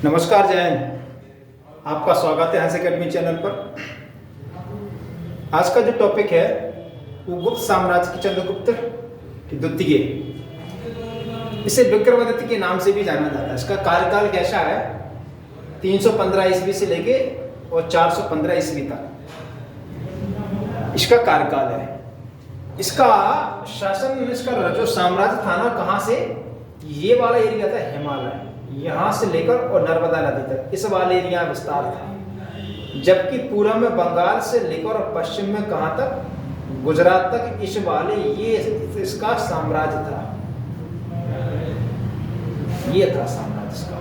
नमस्कार जैन, आपका स्वागत है हंस अकेडमी चैनल पर। आज का जो टॉपिक है वो गुप्त साम्राज्य की चंद्रगुप्त द्वितीय, इसे विक्रमादित्य के नाम से भी जाना जाता है। इसका कार्यकाल कैसा है? 315 ईस्वी से लेके और 415 ईस्वी तक इसका कार्यकाल है। इसका शासन, इसका जो साम्राज्य था ना, कहाँ से? ये वाला एरिया था हिमालय, यहाँ से लेकर और नर्मदा नदी तक इस वाले एरिया विस्तार था। जबकि पूर्व में बंगाल से लेकर और पश्चिम में कहाँ तक? गुजरात तक इस वाले ये इसका साम्राज्य था। ये था साम्राज्य इसका,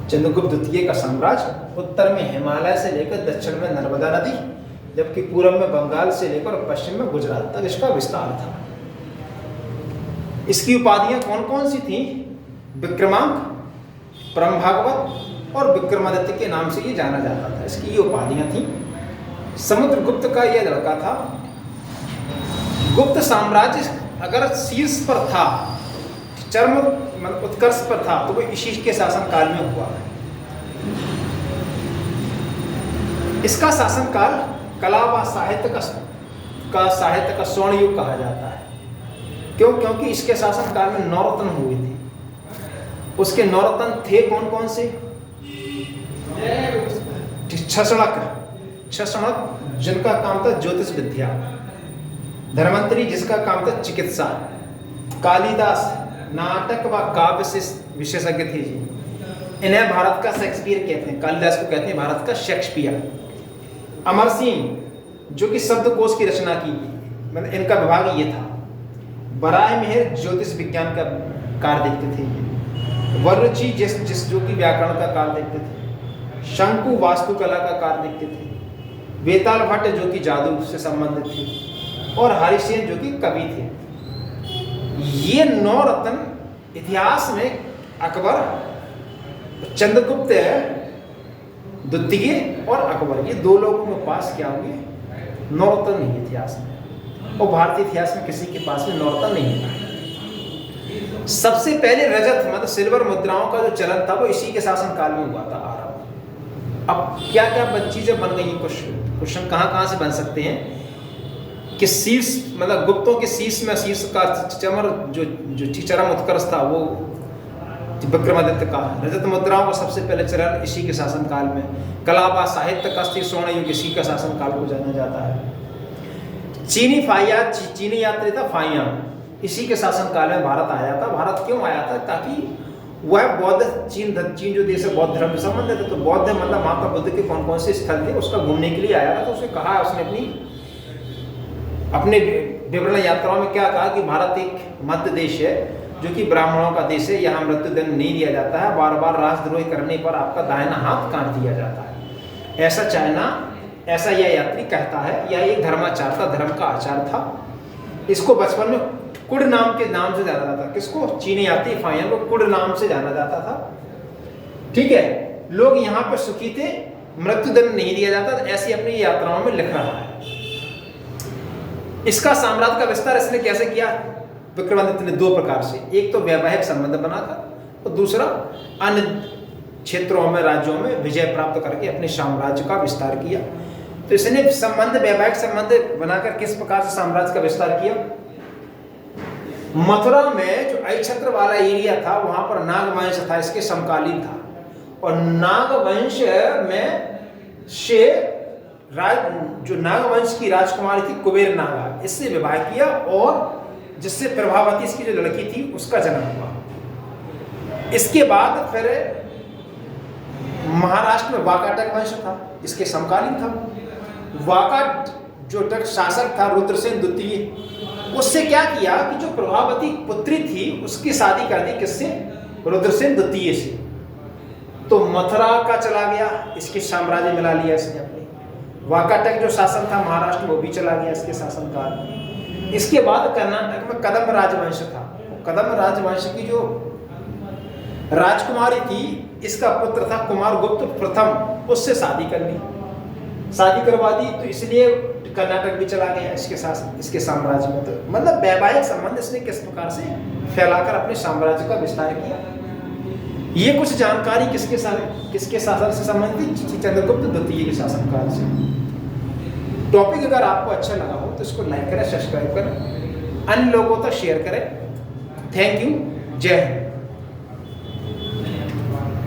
चंद्रगुप्त द्वितीय का साम्राज्य। उत्तर में हिमालय से लेकर दक्षिण में नर्मदा नदी, जबकि पूर्व में बंगाल से लेकर और पश्चिम में गुजरात तक इसका विस्तार था। इसकी उपाधियां कौन कौन सी थी? विक्रमांक, परम भागवत और विक्रमादित्य के नाम से ये जाना जाता था। इसकी ये उपाधियां थी। समुद्रगुप्त का यह लड़का था। गुप्त साम्राज्य अगर शीर्ष पर था, चरम उत्कर्ष पर था, तो वो इसी के शासनकाल में हुआ है। इसका शासनकाल कला व साहित्य का स्वर्ण युग कहा जाता है। क्यों? क्योंकि इसके शासनकाल में 9 रत्न हुए थे। उसके 9 रत्न थे कौन कौन से? छसणक जिनका काम था ज्योतिष विद्या, धर्मंतरी जिसका काम था चिकित्सा, कालिदास नाटक व काव्य से विशेषज्ञ थे जी। इन्हें भारत का शेक्सपियर कहते हैं। कालिदास को कहते हैं भारत का शेक्सपियर। अमर सिंह जो कि शब्दकोश की रचना की, मतलब इनका विभाग ये था। बराह मिहिर ज्योतिष विज्ञान का कार्य देखते थे। वरुचि जिस जो कि व्याकरण का कार्य देखते थे। शंकु वास्तुकला का कार्य देखते थे। वेताल भट्ट जो कि जादू से संबंधित थे, और हरिसेन जो कि कवि थे। ये 9 रत्न इतिहास में अकबर, चंद्रगुप्त द्वितीय और अकबर, ये 2 लोगों के पास क्या होंगे? 9 रत्न नहीं इतिहास में, और भारतीय इतिहास में किसी के पास में 9 रत्न नहीं है। सबसे पहले रजत मतलब सिल्वर मुद्राओं का जो चलन था वो इसी के शासनकाल में हुआ था आरंभ। अब क्या क्या चीजें बन गई? क्वेश्चन कहाँ से बन सकते हैं कि शीर्ष मतलब गुप्तों के शीर्ष में शीर्ष का चरम उत्कर्ष था वो विक्रमादित्य का। रजत मुद्राओं का सबसे पहले चलन इसी के शासनकाल में। कला व साहित्य का स्वर्ण युग इसी का शासनकाल को जाना जाता है। चीनी यात्री था फाइयान, इसी के शासनकाल में भारत आया था। भारत क्यों आया था? ताकि वह बौद्ध चीन जो देश है बौद्ध धर्म से संबंधित है। तो बौद्ध मतलब महात्मा बुद्ध के कौन कौन से स्थल थे उसका घूमने के लिए आया था। तो उसने कहा, उसने अपने विवरण यात्राओं में क्या कहा कि भारत एक मध्य देश है जो कि ब्राह्मणों का देश है। यहाँ मृत्युदंड नहीं दिया जाता है। बार बार राजद्रोही करने पर आपका दाहिना हाथ काट दिया जाता है। ऐसा यह यात्री कहता है। यह एक धर्माचार था, धर्म का आचार था। इसको बचपन में कुड़ नाम के नाम से जाना जाता था। किसको? चीनी यात्री फाइयान को कुड़ नाम से जाना जाता था। ठीक है, लोग यहाँ पर सुखी थे, मृत्युदंड नहीं दिया जाता। ऐसी अपनी यात्राओं में लिख रहा है। इसका साम्राज्य का विस्तार इसने कैसे किया? विक्रमादित्य ने 2 प्रकार से, एक तो वैवाहिक संबंध बनाकर और दूसरा अन्य क्षेत्रों में, राज्यों में विजय प्राप्त करके अपने साम्राज्य का विस्तार किया। तो इसने वैवाहिक संबंध बनाकर किस प्रकार से साम्राज्य का विस्तार किया? मथुरा में जो अक्षत्र वाला एरिया था वहां पर नागवंश था, इसके समकालीन था। और नागवंश में से जो नागवंश की राजकुमारी थी कुबेर नागा, इससे विवाह किया और जिससे प्रभावती इसकी जो लड़की थी उसका जन्म हुआ। इसके बाद फिर महाराष्ट्र में वाकाटक वंश था, इसके समकालीन था। वाकाट जो शासक था रुद्रसेन द्वितीय, उससे क्या किया कि जो प्रभावती पुत्री थी उसकी शादी कर दी किससे? रुद्रसेन द्वितीय से। तो मथुरा का चला गया, इसके साम्राज्य मिला लिया इसने अपने। वाकाटक जो शासन था महाराष्ट्र वो भी चला गया इसके शासनकाल में। इसके बाद कर्नाटक में कदम्ब राजवंश था। कदम्ब राजवंश की जो राजकुमारी थी, इसका पुत्र था कुमारगुप्त प्रथम, उससे शादी कर ली, शादी करवा दी। तो इसलिए कर्नाटक भी चला गया इसके साम्राज्य में। तो मतलब वैवाहिक संबंध इसने किस प्रकार से फैलाकर अपने साम्राज्य का विस्तार किया। ये कुछ जानकारी किसके शासन से संबंधित थी? चंद्रगुप्त द्वितीय के शासनकाल से। टॉपिक अगर आपको अच्छा लगा हो तो इसको लाइक करें, सब्सक्राइब करें, अन्य लोगों तक शेयर करें। Thank you. जय हिंद।